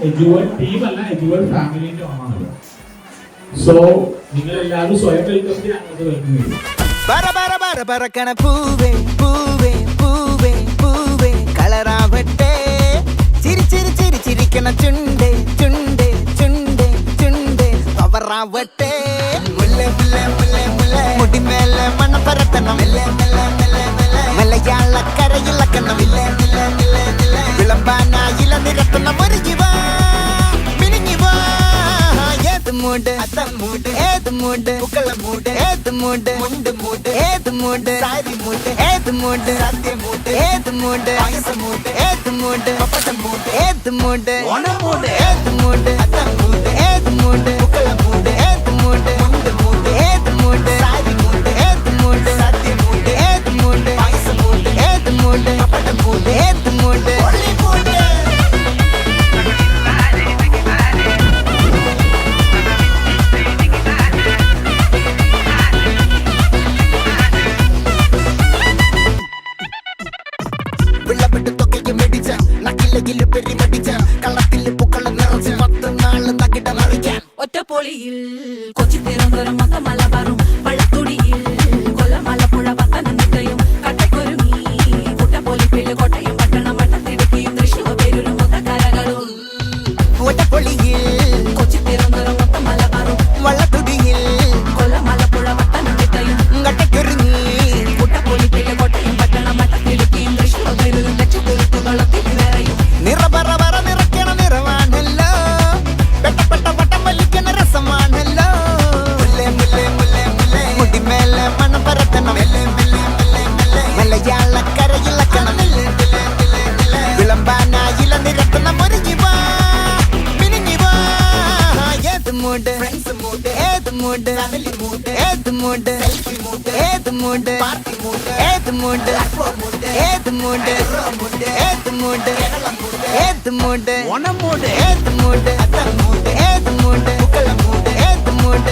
എജുവൽ team അല്ല, എജുവൽ ഫാമിലിന്റെ ഓണാണത്. So നിങ്ങൾ എല്ലാവരും സ്വയം വെൽക്കം ചെയ്യാൻ വെൽക്കം ചെയ്യും. പറക്കണ പൂവേ പൂവേ പൂവേ പൂവേ കളറാവട്ടെ, ചിരി ചിരി ചിരി ചിരിക്കണ ചുണ്ടേ ചുണ്ടേ ചുണ്ടേ ചുണ്ടേ പവറാവട്ടെ. മുല്ലേ മുല്ലേ മുല്ലേ മുല്ലേ മുടിമേലെ മണം പരത്തണം, മലയാളക്കരയിളക്കണം, വിളമ്പാനായില നിരത്തണം. ഒരുങ്ങിവാ മിനിങ്ങിവാ, ഏത് മൂട് അത്തം മൂട്, ഏത് മൂട് പുക്കള മൂട്, ഏത് മൂട് മുണ്ട് മൂട്, ഏത് മൂട് സാരി മൂട്, ഏത് മൂട് സദ്യ മൂട്, ഏത് മൂട് പായസ മൂട്, ഏത് മൂട് പപ്പടം മൂട്, ഏത് മൂട് ഓണം മൂട്, ഏത് മൂട് അത്തം മൂട്, ഏത് മൂട് പുക്കള മൂട്, ഏത് മൂട് മുണ്ട് മൂട്, ഏത് മൂട് സാരി മൂട്, ഏത് മൂട് സദ്യ മൂട്, ഏത് മൂട് പായസ മൂട്, ഏത് മൂട് പപ്പടം മൂട്, ഏത് മൂട് ഒളി മൂട്. ഒറ്റപ്പൊളിയിൽ കൊച്ചി തിരുവനന്തപുരം മൊത്തം മലബാറും വള്ളത്തുടിയിൽ കൊല്ലം ആലപ്പുഴ പത്തനംതിട്ടയും കട്ടക്കൊരുങ്ങി കുട്ടപ്പൊലിപ്പിൽ കോട്ടയം പട്ടണം വട്ടത്തിടുക്കിയും തൃശ്ശൂർ പേരൂരും മൊത്തക്കരകളും. ഒറ്റപ്പൊളിയിൽ കൊച്ചി തിരുവനന്തപുരം മൊത്തം മലബാറും വള്ളത്തുടിയിൽ കൊല്ലം ആലപ്പുഴ പത്തനംതിട്ടയും കട്ടക്കൊരുങ്ങി കുട്ടപ്പൊലിപ്പിൽ കോട്ടയം പട്ടണം വട്ടത്തിടുക്കിയും തൃശ്ശൂർ പേരൂരും ലക്ഷത്തുരുത്തുകളും തിരുവേറയും. നിറപറ പറ നിറയ്ക്കണ നിറവാണല്ലോ, പെട്ടപ്പെട്ട വട്ടം വലിക്കണ രസമാണല്ലോ. മുല്ലേ മുല്ലേ മുല്ലേ മുല്ലേ മുടിമേലെ മണം പരത്തണം, മലയാളക്കരയിളക്കണം, വിളമ്പാനായില നിരത്തണം. ഒരുങ്ങിവാ മിനിങ്ങിവാ, ഏത് മൂട് ഫ്രണ്ട്സ് മൂട്, ഏത് മൂട് ഫാമിലി മൂട്, ഏത് മൂട് സെൽഫി മൂട്, ഏത് മൂട് പാർട്ടി മൂട്, ഏത് മൂട് മൂട്, ഏത് മൂട് ഏത് മൂട് ഏത് മൂട് ഓണം മൂട്, ഏത് മൂട് അത്തം മൂട്, ഏത് മൂട് പുക്കള മൂട്, ഏത് മൂട്